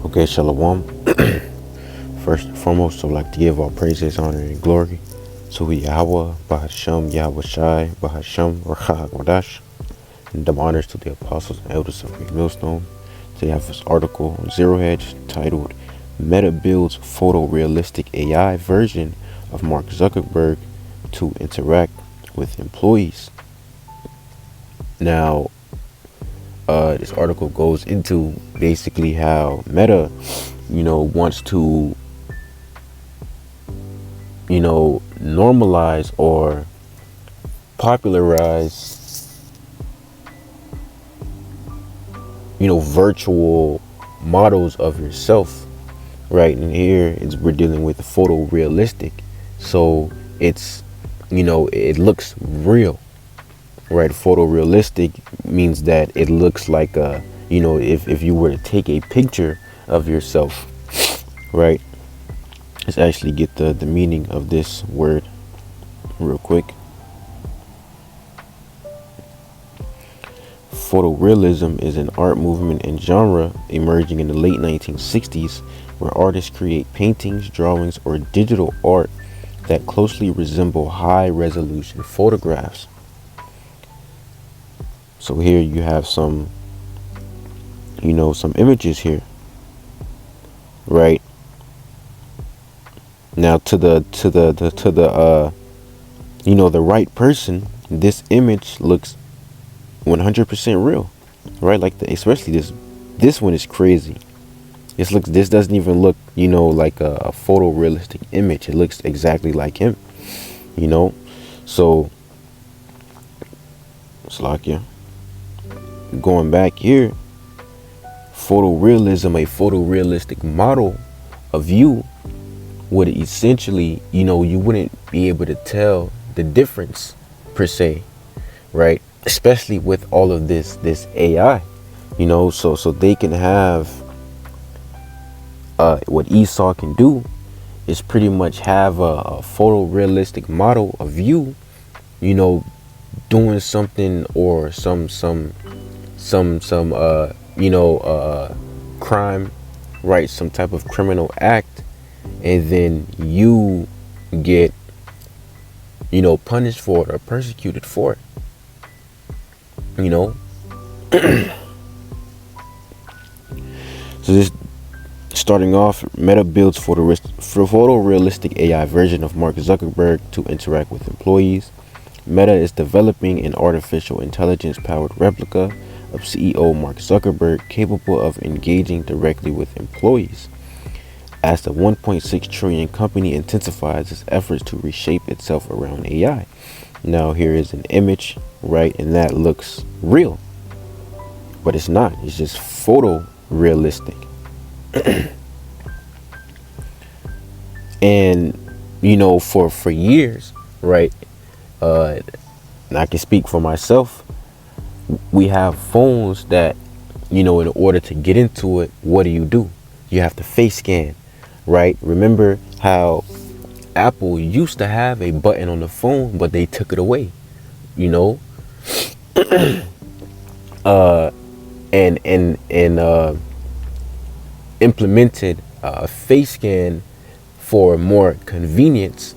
Okay, Shalom. First and foremost, I'd like to give all praises, honor, and glory to Yahweh, Bahasham, Yahweh Shai, Bahasham, Racha Wadash, and double honors to the apostles and elders of Great Millstone. Today I have this article on Zero Hedge titled Meta Builds Photorealistic AI Version of Mark Zuckerberg to Interact with Employees. Now, this article goes into basically how Meta, wants to, normalize or popularize, virtual models of yourself, right? And here we're dealing with photorealistic. So it's, it looks real. Right, photorealistic means that it looks like if you were to take a picture of yourself, right? Let's actually get the meaning of this word real quick. Photorealism is an art movement and genre emerging in the late 1960s where artists create paintings, drawings, or digital art that closely resemble high-resolution photographs. So here you have some images here, right? Now to the the right person, this image looks 100% real, right? Like especially this one is crazy. This doesn't even look, like a photorealistic image. It looks exactly like him, So it's like, yeah. Going back here, photorealism, a photorealistic model of you would essentially, you wouldn't be able to tell the difference per se, right? Especially with all of this AI, so they can have what Esau can do is pretty much have a photorealistic model of you, doing something or some crime, right? Some type of criminal act, and then you get, punished for it or persecuted for it, So this starting off, Meta builds photorealistic AI version of Mark Zuckerberg to interact with employees. Meta is developing an artificial intelligence-powered replica of CEO Mark Zuckerberg capable of engaging directly with employees. As the 1.6 trillion company intensifies its efforts to reshape itself around AI. Now here is an image, right? And that looks real. But it's not. It's just photorealistic. And, for years, right? And I can speak for myself. We have phones that, in order to get into it, what do? You have to face scan, right? Remember how Apple used to have a button on the phone, but they took it away, and implemented face scan for more convenience.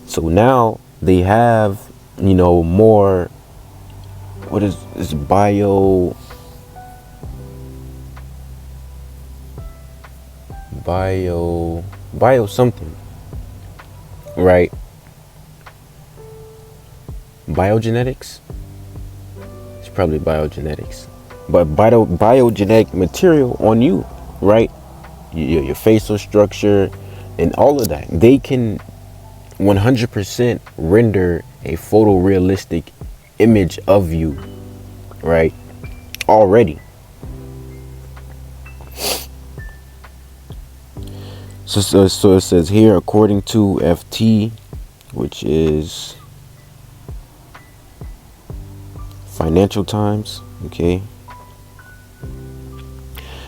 So now they have, more. What is this bio something, right? Biogenetics. It's probably biogenetics, but biogenetic material on you, right? Your facial structure and all of that. They can 100% render a photorealistic image of you, right? Already. So it says here, according to FT, which is Financial Times, okay,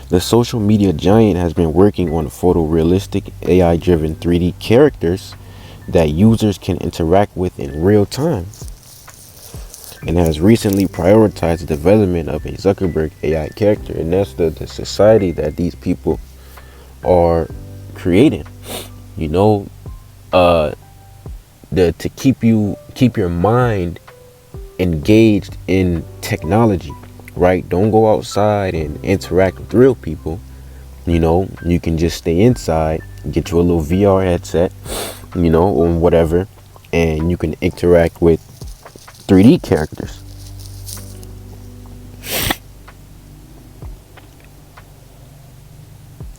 the social media giant has been working on photorealistic AI-driven 3D characters that users can interact with in real time, and has recently prioritized the development of a Zuckerberg AI character. And that's the society that these people are creating, you know, uh to keep your mind engaged in technology, right? Don't go outside and interact with real people. You can just stay inside, get you a little VR headset, or whatever, and you can interact with 3D characters.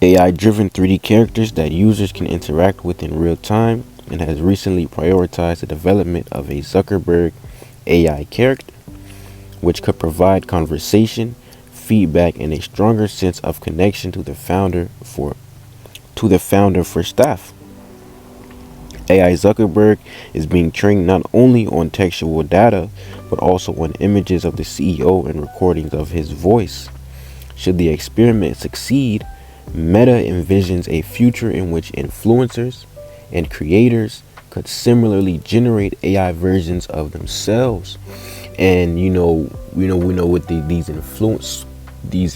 AI driven 3D characters that users can interact with in real time, and has recently prioritized the development of a Zuckerberg AI character, which could provide conversation, feedback, and a stronger sense of connection to the founder for staff. AI Zuckerberg is being trained not only on textual data, but also on images of the CEO and recordings of his voice. Should the experiment succeed, Meta envisions a future in which influencers and creators could similarly generate AI versions of themselves. And we know with these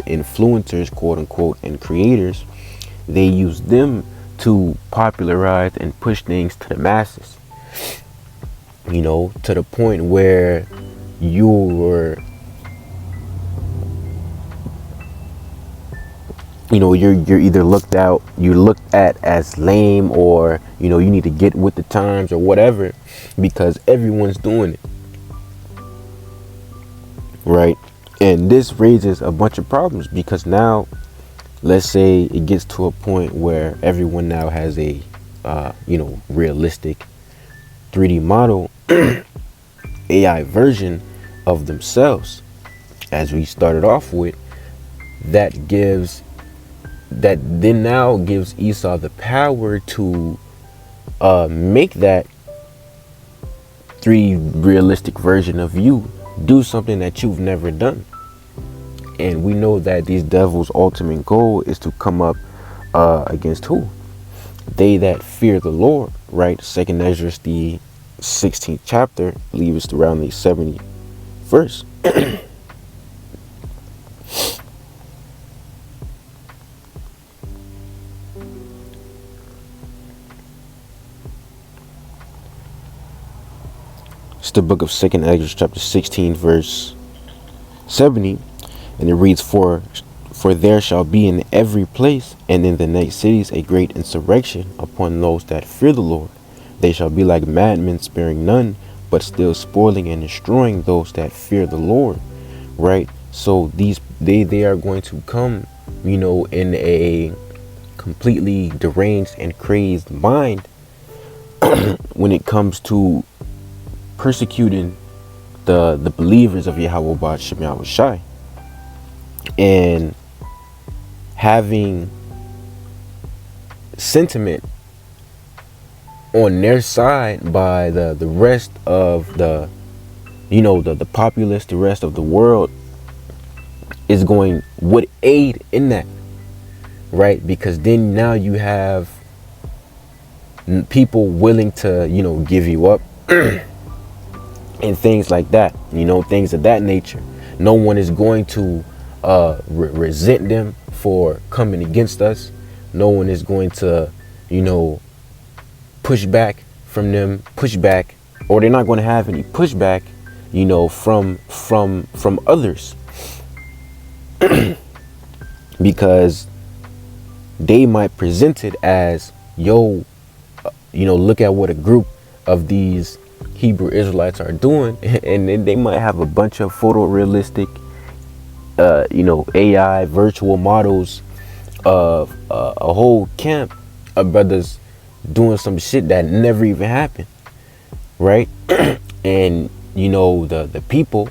influencers, quote unquote, and creators, they use them to popularize and push things to the masses. To the point where you're you're either you're looked at as lame, or you need to get with the times or whatever, because everyone's doing it, right? And this raises a bunch of problems, because now, let's say it gets to a point where everyone now has a realistic 3D model AI version of themselves, as we started off with. That then now gives Esau the power to make that 3D realistic version of you do something that you've never done. And we know that these devils' ultimate goal is to come up against who? They that fear the Lord, right? Second Ezra, the 16th chapter, I believe it's around the 70th verse. It's the book of Second Ezra, chapter 16, verse 70, and it reads, For there shall be in every place and in the next cities a great insurrection upon those that fear the Lord. They shall be like madmen, sparing none, but still spoiling and destroying those that fear the Lord. Right? So they are going to come, in a completely deranged and crazed mind when it comes to persecuting the believers of Yahweh Ba'Shem Yahweh Shai, and having sentiment on their side by the rest of the populace, the rest of the world would aid in that, right? Because then now you have people willing to give you up and things like that, things of that nature. No one is going to resent them for coming against us. No one is going to push back, or they're not going to have any pushback from others, because they might present it as, look at what a group of these Hebrew Israelites are doing, and then they might have a bunch of photorealistic AI virtual models of a whole camp of brothers doing some shit that never even happened, right? And the people,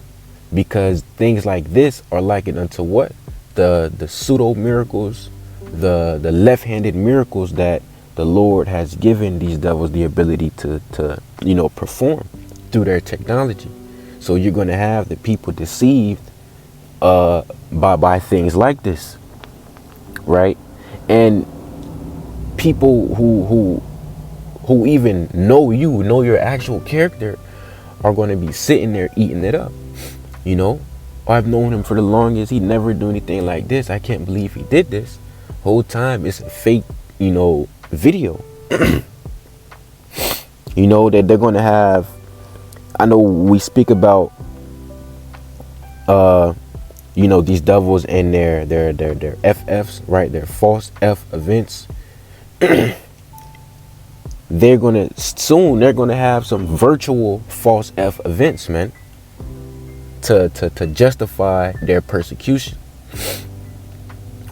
because things like this are likened unto what? The pseudo miracles, the left-handed miracles that the Lord has given these devils the ability to perform through their technology. So you're going to have the people deceived by things like this, right? And people who even know your actual character, are going to be sitting there eating it up. I've known him for the longest. He never do anything like this. I can't believe he did this. whole time it's a fake, video. That they're going to have. I know we speak about these devils and their FFs, right? Their false F events. They're gonna have some virtual false F events, man, to justify their persecution,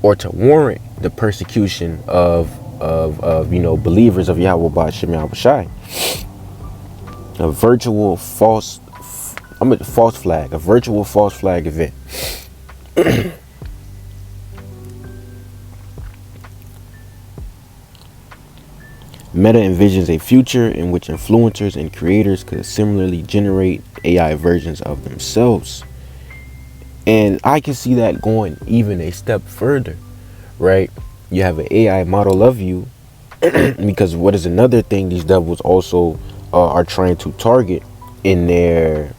or to warrant the persecution of believers of Yahweh Ba'Shem Yahweh Shai. A virtual false flag, a virtual false flag event. Meta envisions a future in which influencers and creators could similarly generate AI versions of themselves. And I can see that going even a step further, right? You have an AI model of you, because what is another thing these devils also are trying to target in their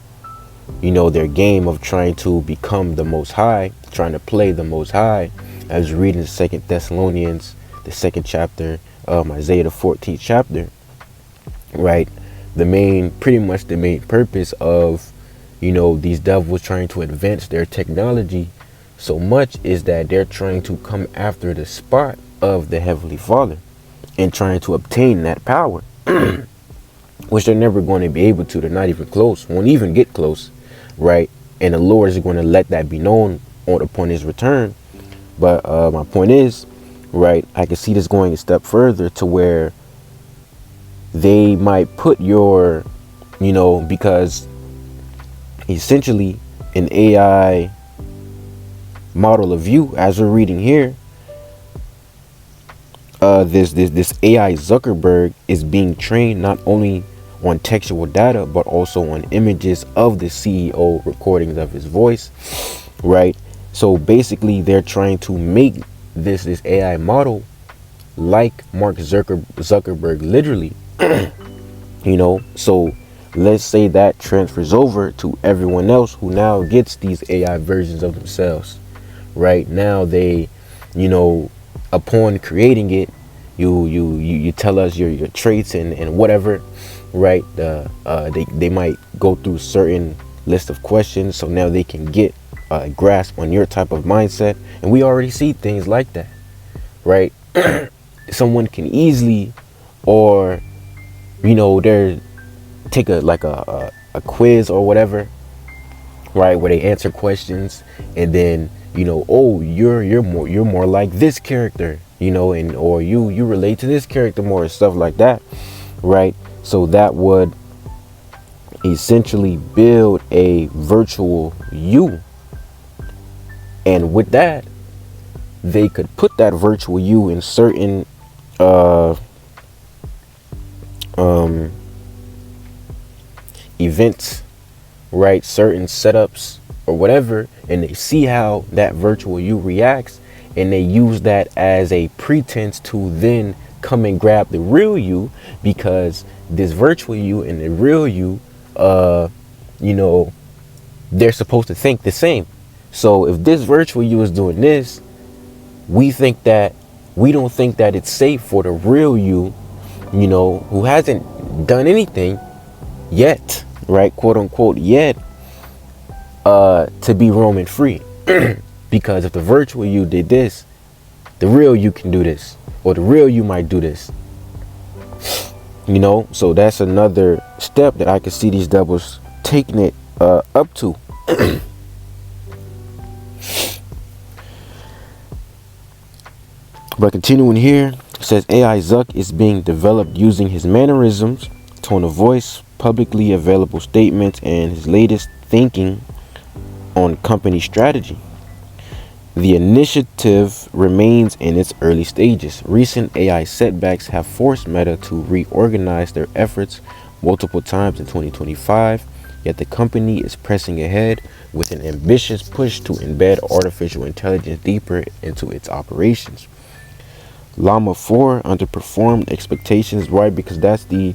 game of trying to become the Most High, trying to play the Most High. I was reading the 2 Thessalonians, the 2nd chapter, Isaiah the 14th chapter, right? Pretty much the main purpose of, these devils trying to advance their technology so much is that they're trying to come after the spot of the Heavenly Father and trying to obtain that power, which they're never going to be able to. They're not even close, won't even get close, right? And the Lord is going to let that be known upon his return. But my point is, right, I can see this going a step further to where they might put your, because essentially an AI model of you, as we're reading here, this AI Zuckerberg is being trained not only on textual data but also on images of the CEO, recordings of his voice, right? So basically they're trying to make this AI model like Mark Zuckerberg literally. So let's say that transfers over to everyone else who now gets these AI versions of themselves. Right now they, upon creating it, you tell us your traits and whatever, right? They might go through certain list of questions, so now they can get a grasp on your type of mindset. And we already see things like that, right? Someone can easily, or they're take a quiz or whatever, right, where they answer questions, and then oh, you're more like this character, and or you relate to this character more, and stuff like that, right? So that would essentially build a virtual you, and with that they could put that virtual you in certain events, right, certain setups or whatever, and they see how that virtual you reacts, and they use that as a pretense to then come and grab the real you, because this virtual you and the real you, they're supposed to think the same. So if this virtual you is doing this, we don't think that it's safe for the real you, who hasn't done anything yet, right, quote unquote, yet, to be roaming free. Because if the virtual you did this, the real you can do this, or the real you might do this. So that's another step that I can see these devils taking it up to. But continuing here, it says AI Zuck is being developed using his mannerisms, tone of voice, publicly available statements, and his latest thinking on company strategy. The initiative remains in its early stages. Recent AI setbacks have forced Meta to reorganize their efforts multiple times in 2025, yet the company is pressing ahead with an ambitious push to embed artificial intelligence deeper into its operations. Llama 4 underperformed expectations, right? Because that's the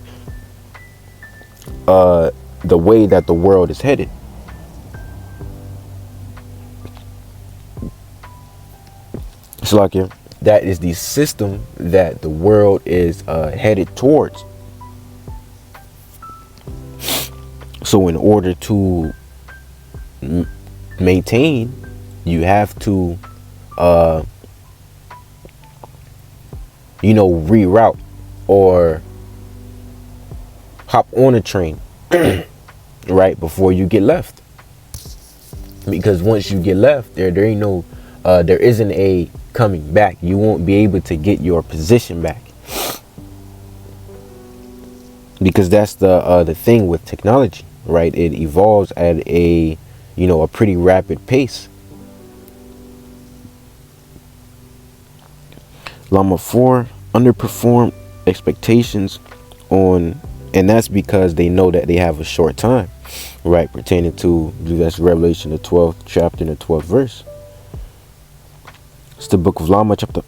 way that the world is headed. It's like, yeah. that is the system that the world is headed towards. So in order to maintain, you have to uh reroute or hop on a train right before you get left, because once you get left, there ain't no there isn't a coming back. You won't be able to get your position back, because that's the thing with technology, right? It evolves at a pretty rapid pace. Llama 4 underperformed expectations on, and that's because they know that they have a short time, right? Pertaining to, I believe that's Revelation, the 12th chapter and the 12th verse. It's the book of Llama, chapter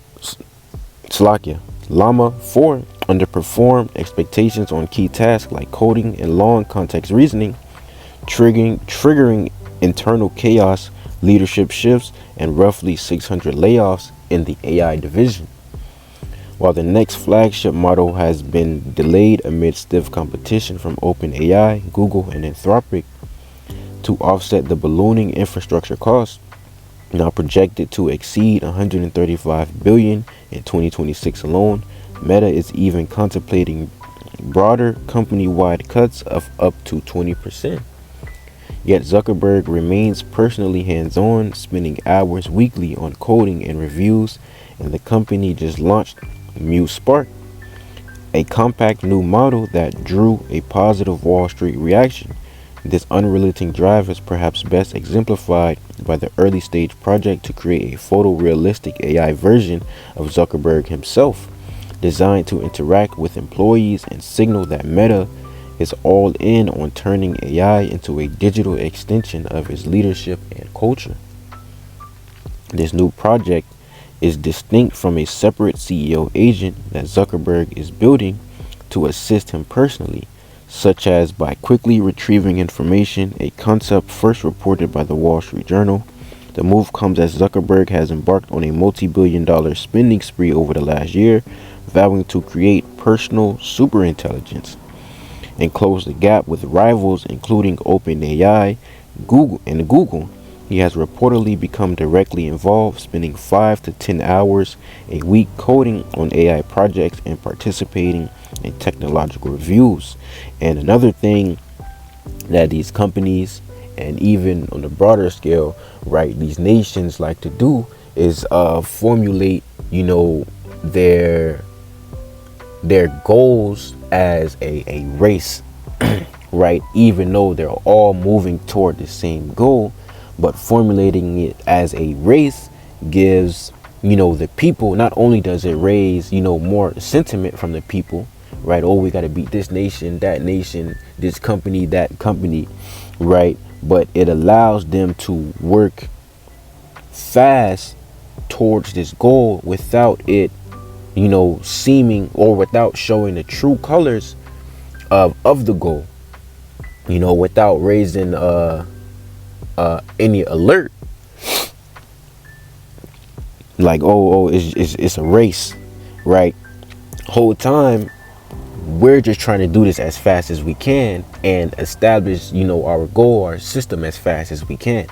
Slakia. Llama 4 underperformed expectations on key tasks like coding and long context reasoning, triggering internal chaos, leadership shifts, and roughly 600 layoffs in the AI division. While the next flagship model has been delayed amid stiff competition from OpenAI, Google, and Anthropic to offset the ballooning infrastructure costs, now projected to exceed 135 billion in 2026 alone, Meta is even contemplating broader company-wide cuts of up to 20%. Yet Zuckerberg remains personally hands-on, spending hours weekly on coding and reviews, and the company just launched Muse Spark, a compact new model that drew a positive Wall Street reaction. This unrelenting drive is perhaps best exemplified by the early stage project to create a photorealistic AI version of Zuckerberg himself, designed to interact with employees and signal that Meta is all in on turning AI into a digital extension of its leadership and culture. This new project is distinct from a separate CEO agent that Zuckerberg is building to assist him personally, such as by quickly retrieving information, a concept first reported by the Wall Street Journal. The move comes as Zuckerberg has embarked on a multi-billion-dollar spending spree over the last year, vowing to create personal superintelligence and close the gap with rivals including OpenAI, Google. He has reportedly become directly involved, spending 5 to 10 hours a week coding on AI projects and participating in technological reviews. And another thing that these companies, and even on a broader scale, right, these nations like to do is formulate, their goals as a race, right? Even though they're all moving toward the same goal, but formulating it as a race gives, the people, not only does it raise, more sentiment from the people, right? Oh, we got to beat this nation, this company, that company, right? But it allows them to work fast towards this goal without it, seeming, or without showing the true colors of the goal, without raising any alert, like, it's a race, right? Whole time we're just trying to do this as fast as we can and establish, our goal, our system as fast as we can.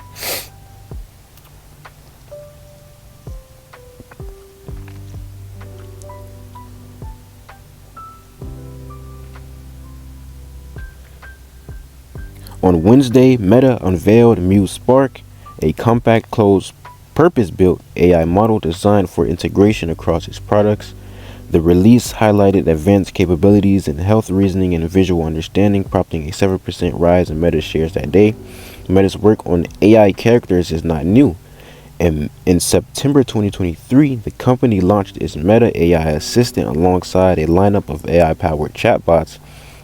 On Wednesday, Meta unveiled Muse Spark, a compact, closed, purpose-built AI model designed for integration across its products. The release highlighted advanced capabilities in health reasoning and visual understanding, prompting a 7% rise in Meta shares that day. Meta's work on AI characters is not new. In September 2023, the company launched its Meta AI Assistant alongside a lineup of AI-powered chatbots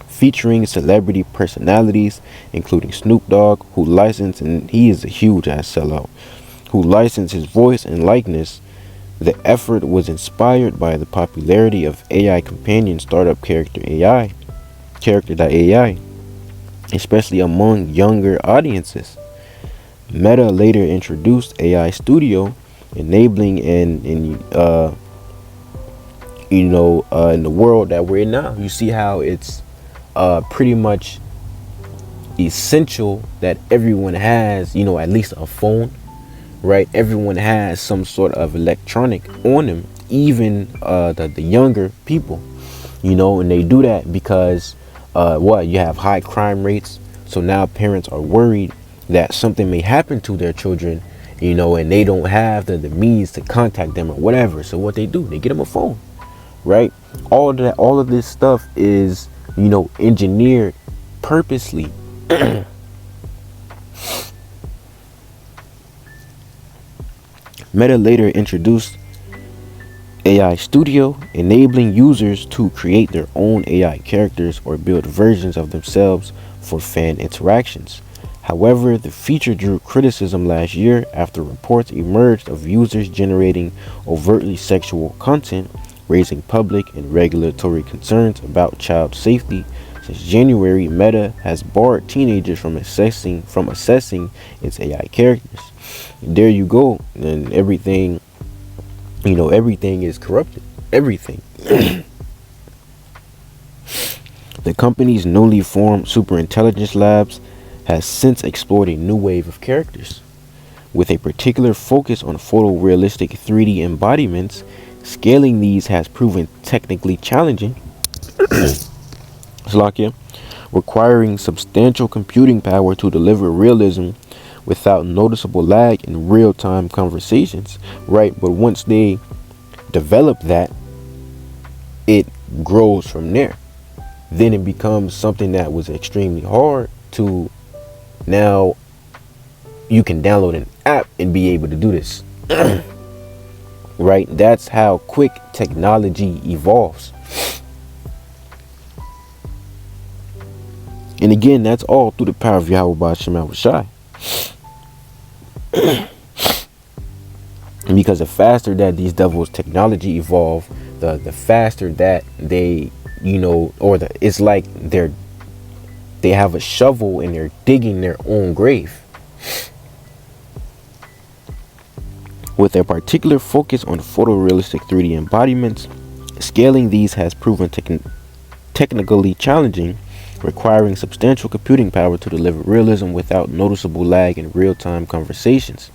featuring celebrity personalities, including Snoop Dogg, who licensed, and he is a huge ass sellout, who licensed his voice and likeness. The effort was inspired by the popularity of AI companion startup Character.ai, especially among younger audiences. Meta later introduced AI Studio, enabling in the world that we're in now. You see how it's pretty much essential that everyone has, at least a phone, right? Everyone has some sort of electronic on them, even the younger people, and they do that because you have high crime rates. So now parents are worried that something may happen to their children, and they don't have the means to contact them or whatever. So what they do, they get them a phone, right? All of this stuff is, engineered purposely. Meta later introduced AI Studio, enabling users to create their own AI characters or build versions of themselves for fan interactions. However, the feature drew criticism last year after reports emerged of users generating overtly sexual content, raising public and regulatory concerns about child safety. Since January, Meta has barred teenagers from assessing its AI characters. And there you go, and everything is corrupted. Everything. The company's newly formed Superintelligence Labs has since explored a new wave of characters, with a particular focus on photorealistic 3D embodiments. Scaling these has proven technically challenging, Slovakia, requiring substantial computing power to deliver realism without noticeable lag in real-time conversations, right? But once they develop that, it grows from there. Then it becomes something that was extremely hard to, now you can download an app and be able to do this. Right? That's how quick technology evolves. And again, that's all through the power of Yahweh Ba'ashem Shai. Because the faster that these devils' technology evolve, the faster that they, it's like they have a shovel and they're digging their own grave. With a particular focus on photorealistic 3D embodiments, scaling these has proven technically challenging, requiring substantial computing power to deliver realism without noticeable lag in real-time conversations.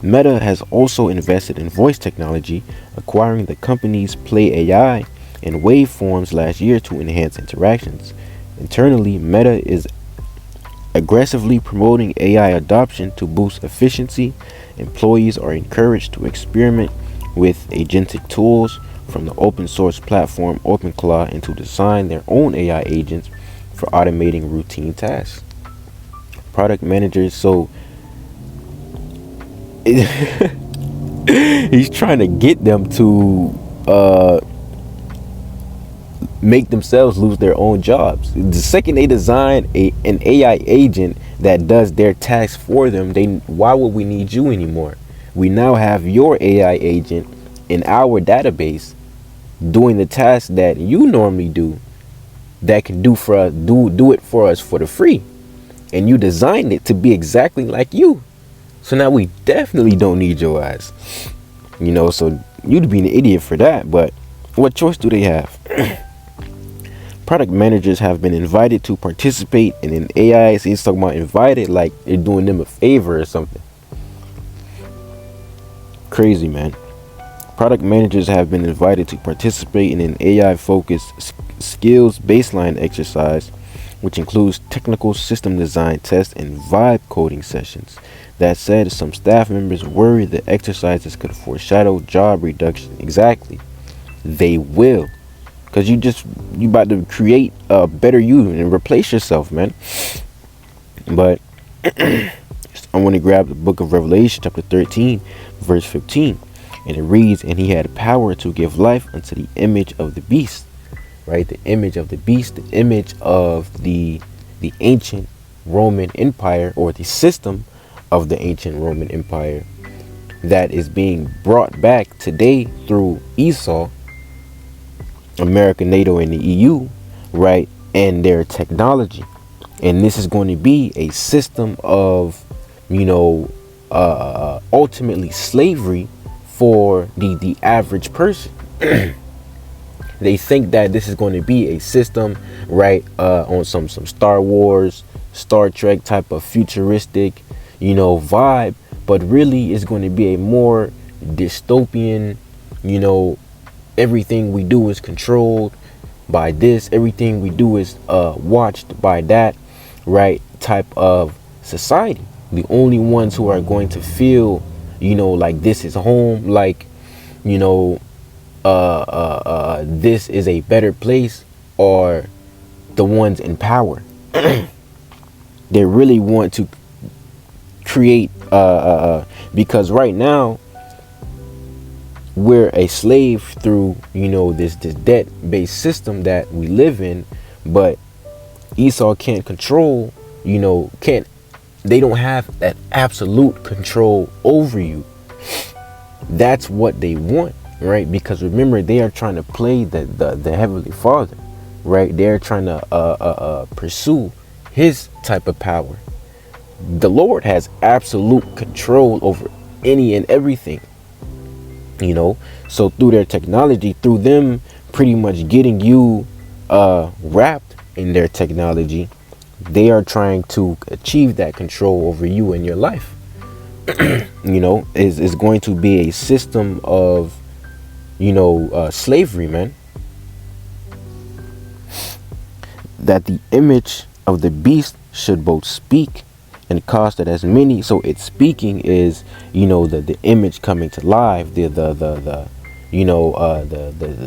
Meta has also invested in voice technology, acquiring the company's Play AI and waveforms last year to enhance interactions. Internally, Meta is aggressively promoting AI adoption to boost efficiency. Employees are encouraged to experiment with agentic tools from the open source platform OpenClaw and to design their own AI agents for automating routine tasks. Product managers, so he's trying to get them to make themselves lose their own jobs. The second they design an AI agent that does their tasks for them, why would we need you anymore? We now have your AI agent in our database doing the tasks that you normally do, that can do it for us for the free, and you designed it to be exactly like you. So now we definitely don't need your ass. So you'd be an idiot for that, but what choice do they have? Product managers have been invited to participate in an AI. So he's talking about invited like they're doing them a favor or something. Crazy, man. Product managers have been invited to participate in an AI-focused skills baseline exercise, which includes technical system design tests and vibe coding sessions. That said, some staff members worry the exercises could foreshadow job reduction. Exactly. They will. Because you about to create a better you and replace yourself, man. But I want to grab the book of Revelation, chapter 13, verse 15. And it reads, and he had power to give life unto the image of the beast. Right? The image of the beast, the image of the ancient Roman Empire, or the system of the ancient Roman Empire that is being brought back today through Esau, America, NATO, and the EU, right? And their technology. And this is going to be a system of, ultimately slavery for the average person. They think that this is going to be a system, right, on some Star Wars, Star Trek type of futuristic, vibe, but really it's going to be a more dystopian, you know, everything we do is controlled by this, everything we do is watched by that, right, type of society. The only ones who are going to feel, like this is home, like, you know this is a better place, are the ones in power. They really want to create because right now we're a slave through, this debt based system that we live in. But Esau can't control, can't they don't have that absolute control over you. That's what they want, right? Because remember, they are trying to play the Heavenly Father, right? They're trying to pursue his type of power. The Lord has absolute control over any and everything, so through their technology, through them pretty much getting you wrapped in their technology, they are trying to achieve that control over you and your life. Is going to be a system of slavery, man. That the image of the beast should both speak and cost it as many. So it's speaking is, the image coming to life, the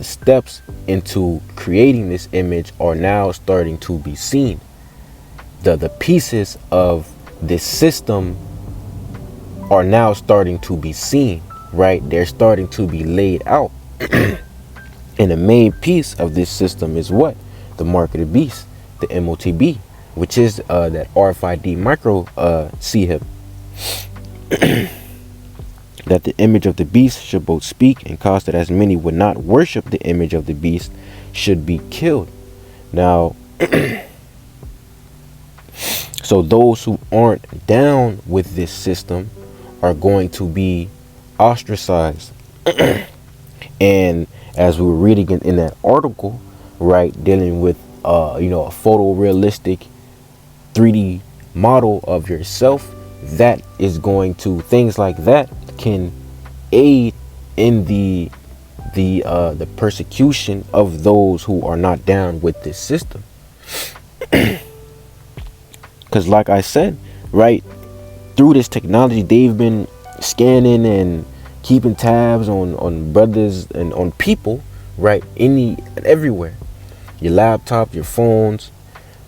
steps into creating this image are now starting to be seen. The pieces of this system are now starting to be seen, right? They're starting to be laid out. And the main piece of this system is what? The mark of the beast, the MOTB, which is that RFID micro chip. That the image of the beast should both speak and cause that as many would not worship the image of the beast should be killed. Now, so those who aren't down with this system are going to be ostracized. And as we were reading in that article, right, dealing with a photorealistic 3D model of yourself, that is going to, things like that can aid in the persecution of those who are not down with this system. Because like I said, right, through this technology, they've been scanning and keeping tabs on brothers and on people, right, any and everywhere. Your laptop, your phones,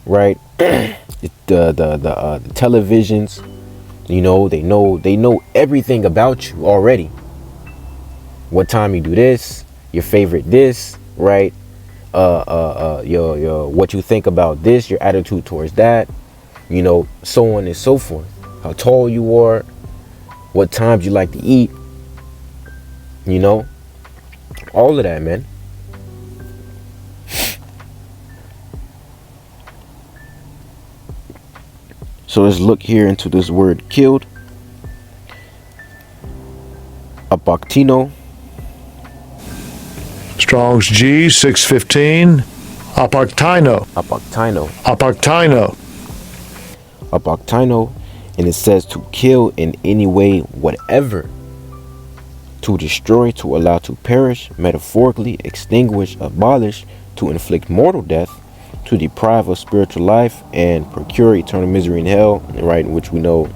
right, the televisions, they know everything about you already. What time you do this, your favorite this, right, your what you think about this, your attitude towards that, so on and so forth. How tall you are, what times you like to eat, all of that, man. So let's look here into this word killed. Apoktino. Strong's G 615. Apoktino. Apoktino. Apoktino. Apoktino. And it says to kill in any way, whatever. To destroy, to allow to perish, metaphorically, extinguish, abolish, to inflict mortal death, to deprive of spiritual life, and procure eternal misery in hell, right? Which we know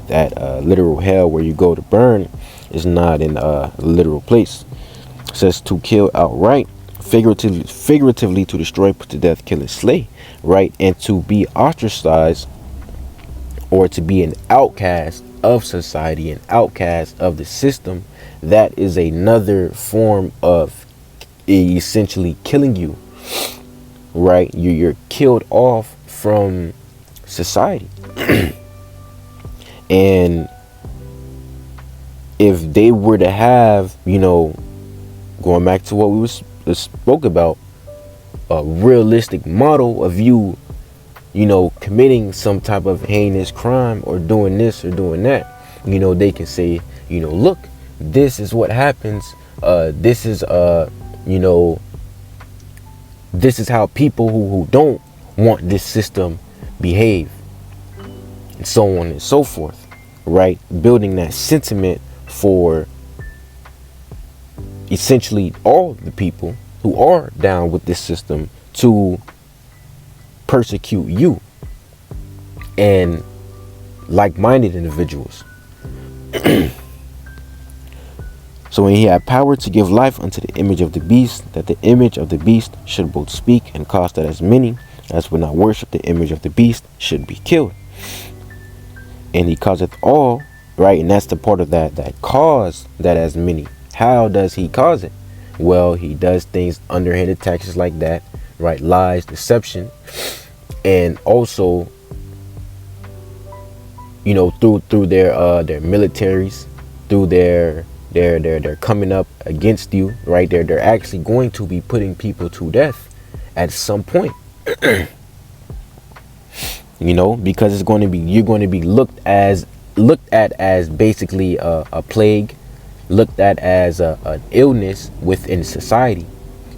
that literal hell where you go to burn is not in a literal place. It says to kill outright, figuratively to destroy, put to death, kill and slay, right? And to be ostracized, or to be an outcast of society, an outcast of the system. That is another form of essentially killing you, right? You're killed off from society. And if they were to have, going back to what we spoke about, a realistic model of you, committing some type of heinous crime or doing this or doing that, they can say, look, this is what happens. This is, This is how people who don't want this system behave, and so on and so forth, right? Building that sentiment for essentially all the people who are down with this system to persecute you and like-minded individuals. So when he had power to give life unto the image of the beast, that the image of the beast should both speak, and cause that as many as would not worship the image of the beast should be killed. And he causeth all, right? And that's the part of that cause that as many. How does he cause it? Well, he does things underhanded tactics like that, right? Lies, deception, and also, through their militaries, through their coming up against you, right? They're actually going to be putting people to death at some point. Because it's going to be, you're going to be looked at as basically a plague, looked at as an illness within society,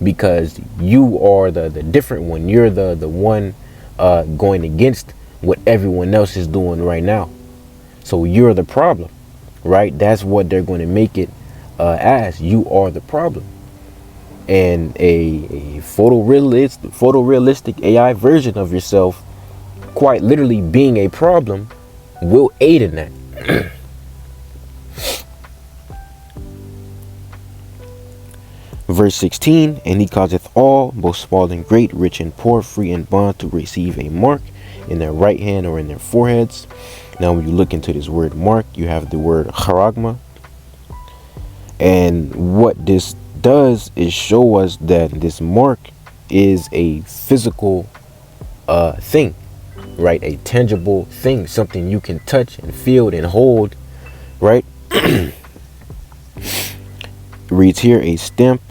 because you are the different one. You're the one going against what everyone else is doing right now. So you're the problem, right? That's what they're going to make it as. You are the problem. And a photorealistic AI version of yourself, quite literally being a problem, will aid in that. Verse 16, and he causeth all, both small and great, rich and poor, free and bond, to receive a mark in their right hand or in their foreheads. Now when you look into this word mark, you have the word charagma. And what this does is show us that this mark is a physical thing, right? A tangible thing, something you can touch and feel and hold, right? It reads here, a stamp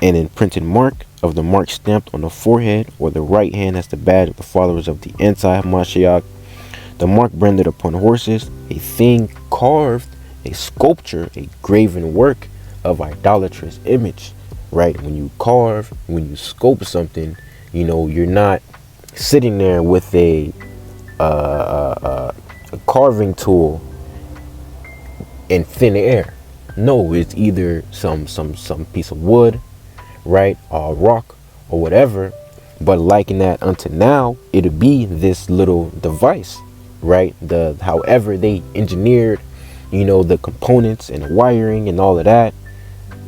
and imprinted mark of the mark stamped on the forehead or the right hand as the badge of the followers of the anti-Mashiach. The mark branded upon horses, a thing carved, a sculpture, a graven work of idolatrous image, right? When you carve, when you sculpt something, you're not sitting there with a carving tool in thin air. No, it's either some piece of wood, right, or rock or whatever. But liking that unto now, it'll be this little device, right? However they engineered, the components and the wiring and all of that,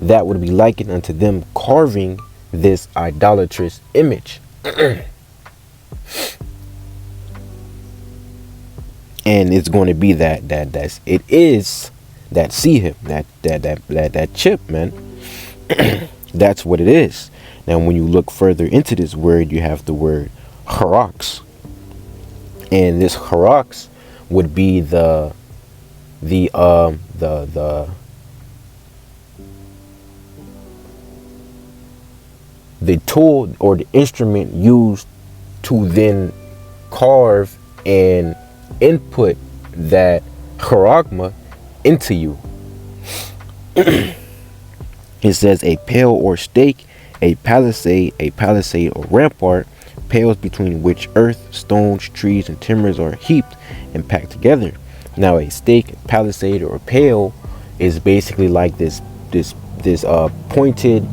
that would be likened unto them carving this idolatrous image. And it's going to be it is that see him, that chip, man. That's what it is. Now when you look further into this word, you have the word harax. And this harax would be the tool or the instrument used to then carve and input that charagma into you. It says a pale or stake, a palisade or rampart, pales between which earth, stones, trees, and timbers are heaped and packed together. Now a stake, palisade, or pale is basically like this pointed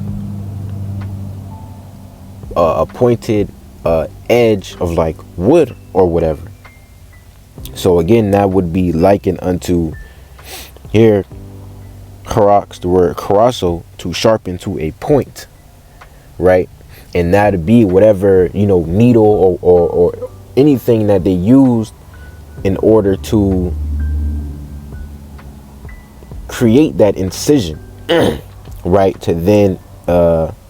edge of like wood or whatever. So again, that would be likened unto here, harax, the word harasso, to sharpen to a point, right? And that'd be whatever, needle or anything that they used in order to create that incision, right? To then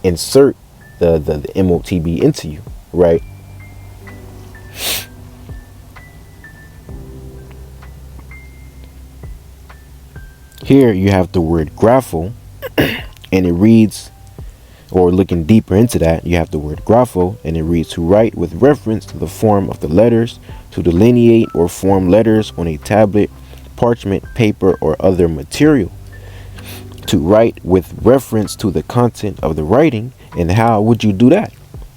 insert the MOTB into you, right? Here you have the word grapho, and it reads, or looking deeper into that, you have the word grapho, and it reads to write with reference to the form of the letters, to delineate or form letters on a tablet, parchment, paper, or other material. To write with reference to the content of the writing. And how would you do that?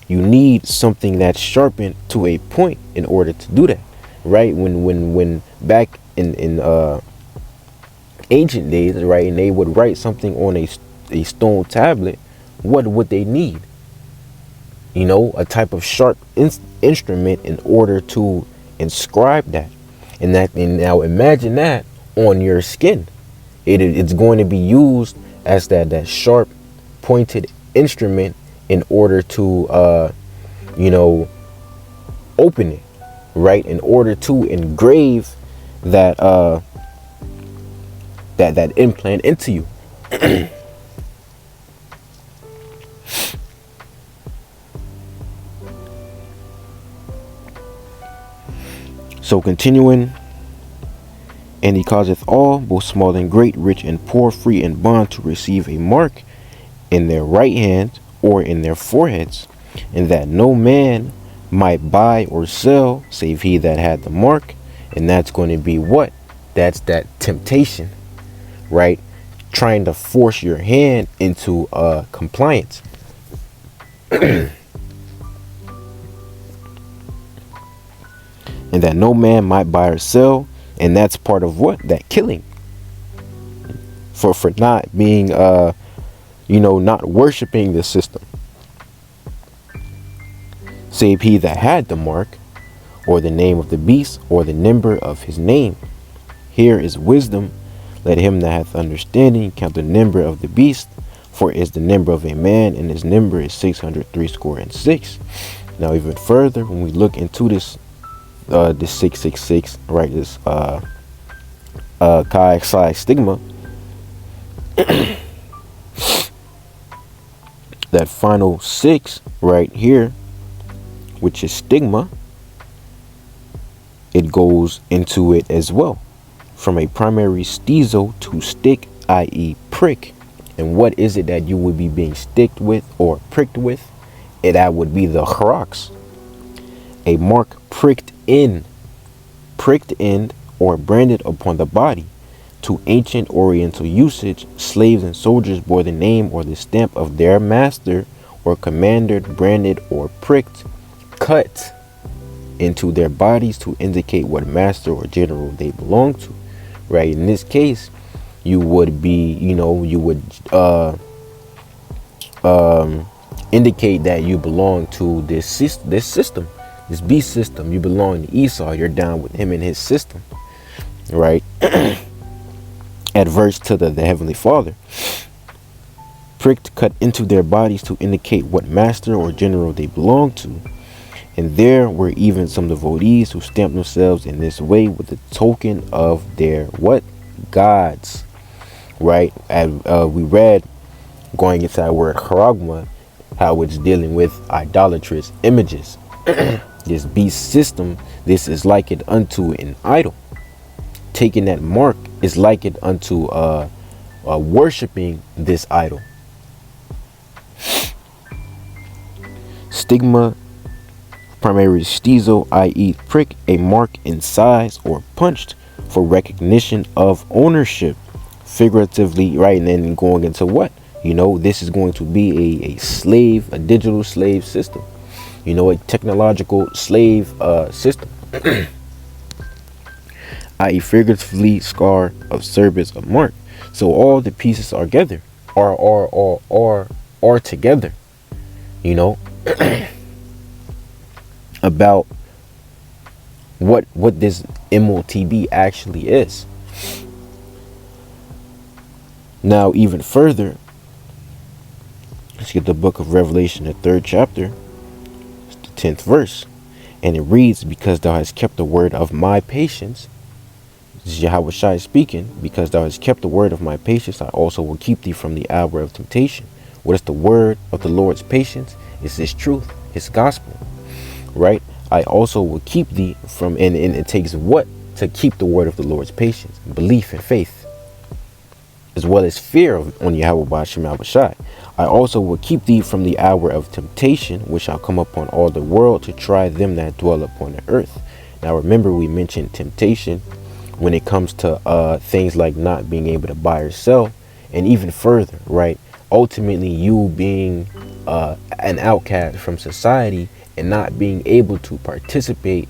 You need something that's sharpened to a point in order to do that, right? When back in ancient days, right, and they would write something on a stone tablet, what would they need? A type of sharp instrument in order to inscribe that. And now imagine that on your skin. It's going to be used as that sharp pointed instrument in order to open it, right, in order to engrave that implant into you. So continuing, and he causeth all, both small and great, rich and poor, free and bond, to receive a mark in their right hand or in their foreheads, and that no man might buy or sell save he that had the mark. And that's going to be what? That's that temptation, right? Trying to force your hand into compliance. And that no man might buy or sell, and that's part of what? That killing. For not being not worshiping the system. Save he that had the mark, or the name of the beast, or the number of his name. Here is wisdom. Let him that hath understanding count the number of the beast, for it is the number of a man, and his number is 666. Now even further, when we look into this 666, right, this chi psi stigma, that final 6 right here, which is stigma, it goes into it as well. From a primary stizo to stick, i.e. prick. And what is it that you would be being sticked with or pricked with? That would be the charax. A mark pricked in, or branded upon the body. To ancient Oriental usage, slaves and soldiers bore the name or the stamp of their master or commander, branded or pricked, cut into their bodies to indicate what master or general they belong to, right? In this case, you would be, you would indicate that you belong to this system, this beast system. You belong to Esau. You're down with him and his system, right? Adverse to the Heavenly Father. Pricked, cut into their bodies to indicate what master or general they belong to. And there were even some devotees who stamped themselves in this way with the token of their what? Gods, right? And we read, going into that word charagma, how it's dealing with idolatrous images. This beast system, this is like it unto an idol. Taking that mark is like it unto worshiping this idol. Stigma, primary stizo, i.e. prick, a mark in size or punched for recognition of ownership, figuratively, right? And then going into what? This is going to be a slave, a digital slave system, a technological slave system. I.e. figuratively scar of service of mark. So all the pieces are together, are together, about what this MOTB actually is. Now even further, let's get the book of Revelation, the 3rd chapter, it's the 10th verse, and it reads, because thou hast kept the word of my patience. This is Yahweh Shai speaking. Because thou hast kept the word of my patience, I also will keep thee from the hour of temptation. What is the word of the Lord's patience? It's his truth, his gospel, right? I also will keep thee from, and it takes what to keep the word of the Lord's patience? Belief and faith, as well as fear on Yahweh Ba'ashem Yahweh Shai. I also will keep thee from the hour of temptation, which shall come upon all the world to try them that dwell upon the earth. Now remember, we mentioned temptation when it comes to things like not being able to buy or sell, and even further, right? Ultimately, you being an outcast from society and not being able to participate,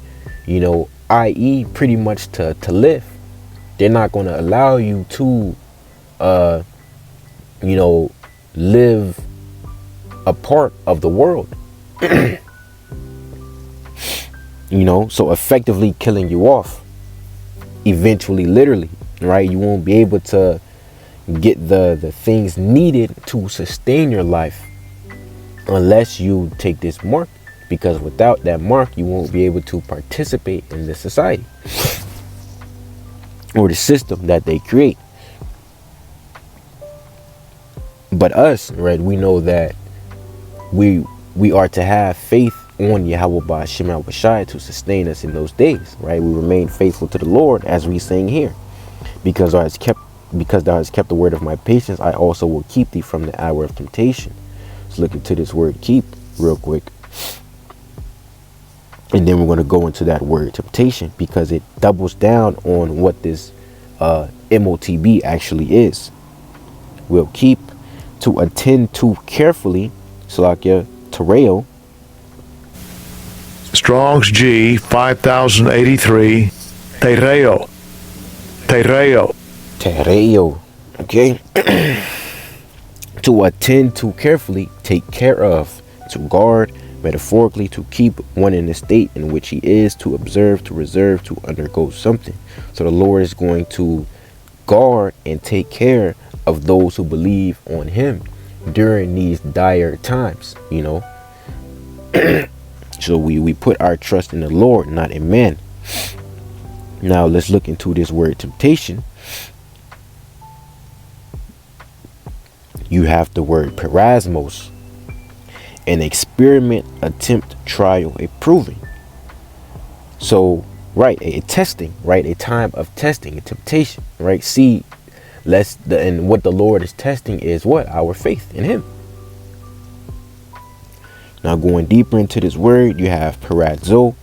i.e., pretty much to live. They're not going to allow you to, uh, live a part of the world, so effectively killing you off, eventually, literally, right? You won't be able to get the things needed to sustain your life unless you take this mark, because without that mark you won't be able to participate in the society or the system that they create. But us, right, we know that we are to have faith on Yahweh Ba'ashem Yahushai to sustain us in those days, right? We remain faithful to the Lord, as we sing here, because thou hast kept the word of my patience, I also will keep thee from the hour of temptation. Let's look into this word keep real quick, and then we're going to go into that word temptation, because it doubles down on what this MOTB actually is. We'll keep, to attend to carefully, Salakia Tereo. Strong's G 5083. Tereo. Tereo. Tereo. Okay. To attend to carefully, take care of, to guard, metaphorically, to keep one in the state in which he is, to observe, to reserve, to undergo something. So the Lord is going to guard and take care of those who believe on him during these dire times, So we put our trust in the Lord, not in man. Now let's look into this word temptation. You have the word perasmos, an experiment, attempt, trial, a proving. So, right, a testing, right, a time of testing, a temptation, right? See, and what the Lord is testing is what? Our faith in him. Now going deeper into this word, you have paradzo,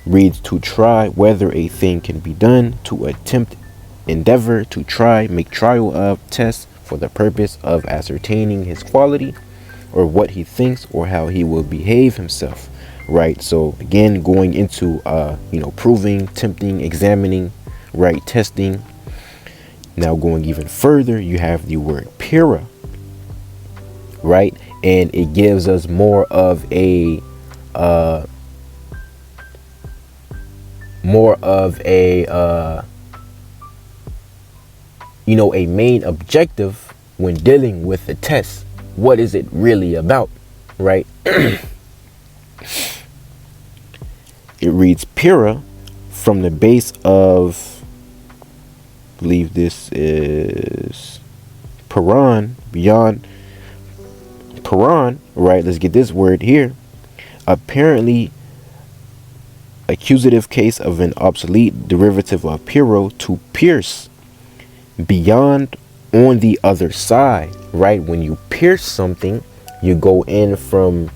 reads to try whether a thing can be done, to attempt, endeavor, to try, make trial of, test, for the purpose of ascertaining his quality or what he thinks or how he will behave himself, right? So again, going into proving, tempting, examining, right, testing. Now going even further, you have the word pira, right? And it gives us more of a a main objective when dealing with the test. What is it really about, right? It reads pira from the base of, I believe this is Paran, beyond Paran, right? Let's get this word here. Apparently accusative case of an obsolete derivative of piro, to pierce, beyond, on the other side, right? When you pierce something, you go in from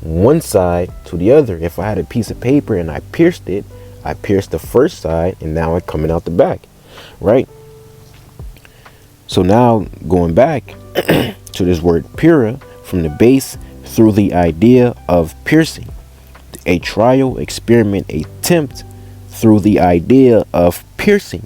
one side to the other. If I had a piece of paper and I pierced it, I pierced the first side and now I'm coming out the back, right? So now going back to this word pira, from the base through the idea of piercing, a trial, experiment, a attempt, through the idea of piercing,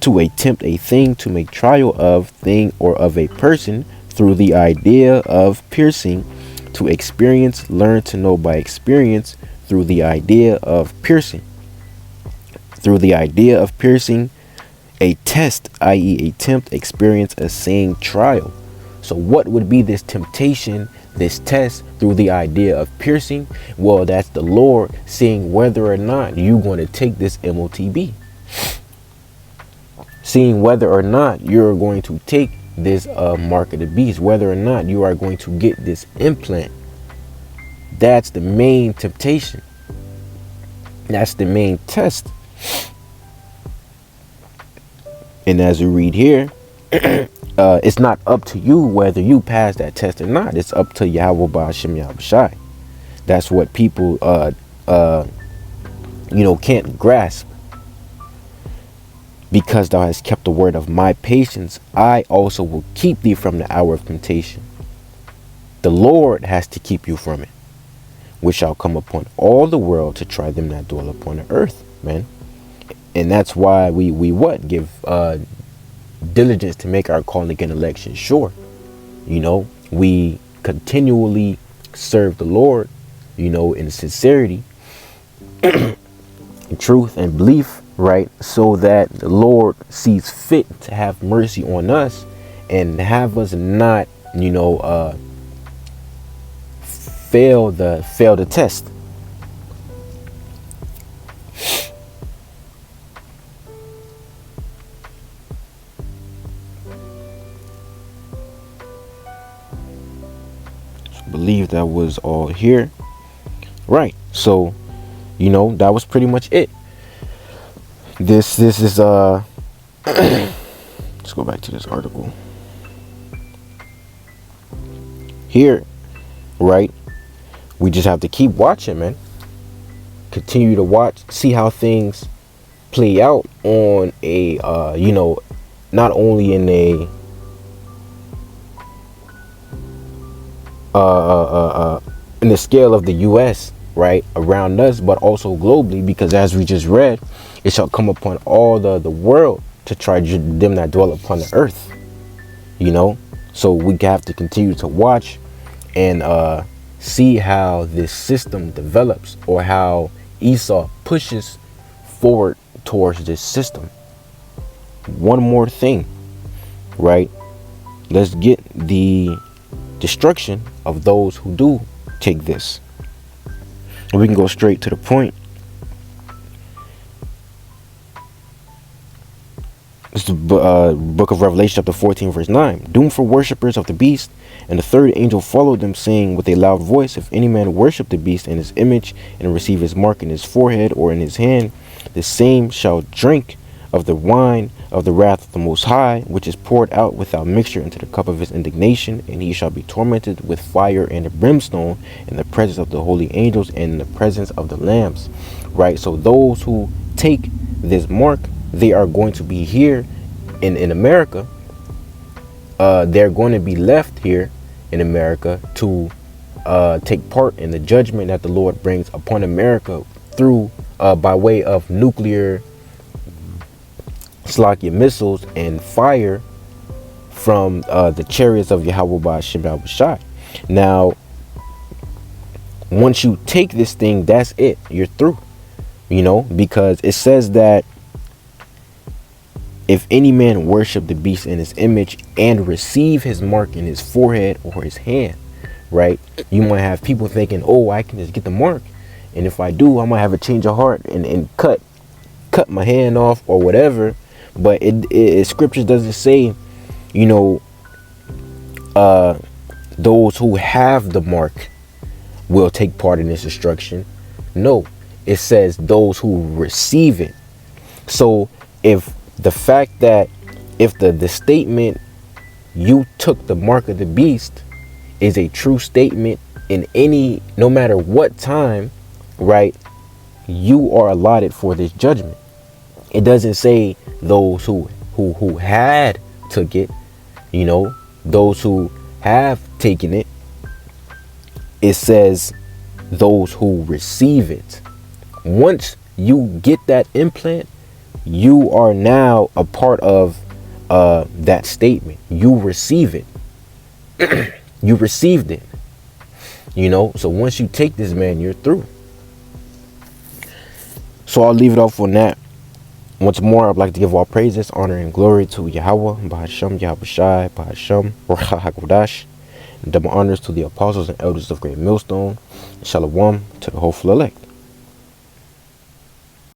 to attempt a thing, to make trial of thing or of a person, through the idea of piercing, to experience, learn to know by experience, through the idea of piercing, through the idea of piercing, a test, i.e. attempt, experience, a saying, trial. So what would be this temptation, this test, through the idea of piercing? Well, that's the Lord seeing whether or not you're going to take this MOTB. Seeing whether or not you're going to take this mark of the beast, whether or not you are going to get this implant. That's the main temptation. That's the main test. And as we read here, it's not up to you whether you pass that test or not. It's up to Yahweh Ba'ashem Yahushai. That's what people can't grasp. Because thou hast kept the word of my patience, I also will keep thee from the hour of temptation. The Lord has to keep you from it, which shall come upon all the world to try them that dwell upon the earth, man. And that's why we what give diligence to make our calling and election sure. We continually serve the Lord, in sincerity, truth, and belief, right? So that the Lord sees fit to have mercy on us and have us not, fail the test. Believe that was all here, right? So that was pretty much it. This is let's go back to this article here, right? We just have to keep watching, man. Continue to watch, see how things play out on a not only in a in the scale of the US, right, around us, but also globally, because as we just read, it shall come upon all the world to try them that dwell upon the earth. So we have to continue to watch and see how this system develops, or how Esau pushes forward towards this system. One more thing, right? Let's get the destruction of those who do take this. We can go straight to the point. It's the book of Revelation, chapter 14, verse 9. Doom for worshippers of the beast. And the third angel followed them, saying with a loud voice, if any man worship the beast and his image, and receive his mark in his forehead or in his hand, the same shall drink of the wine of the wrath of the Most High, which is poured out without mixture into the cup of his indignation, and he shall be tormented with fire and brimstone in the presence of the holy angels and in the presence of the lambs. Right? So those who take this mark, they are going to be here in America. They're going to be left here in America to take part in the judgment that the Lord brings upon America through by way of nuclear Slakia missiles and fire from the chariots of Yahweh Ba'ashem Yahushai. Now, once you take this thing, that's it. You're through. Because it says that if any man worship the beast in his image and receive his mark in his forehead or his hand, right? You might have people thinking, oh, I can just get the mark, and if I do, I might have a change of heart and cut my hand off or whatever. But it scriptures doesn't say, those who have the mark will take part in this destruction. No, it says those who receive it. So if the fact that if the statement you took the mark of the beast is a true statement in no matter what time, right, you are allotted for this judgment. It doesn't say those who had took it, those who have taken it. It says those who receive it. Once you get that implant, you are now a part of that statement. You receive it. You received it. So once you take this, man, you're through. So I'll leave it off on that. Once more, I'd like to give all praises, honor, and glory to Yahweh, Ba'ashem, Yahushai, Ba'ashem, Ruach HaKodesh, and double honors to the apostles and elders of Great Millstone, and Shalom to the hopeful elect.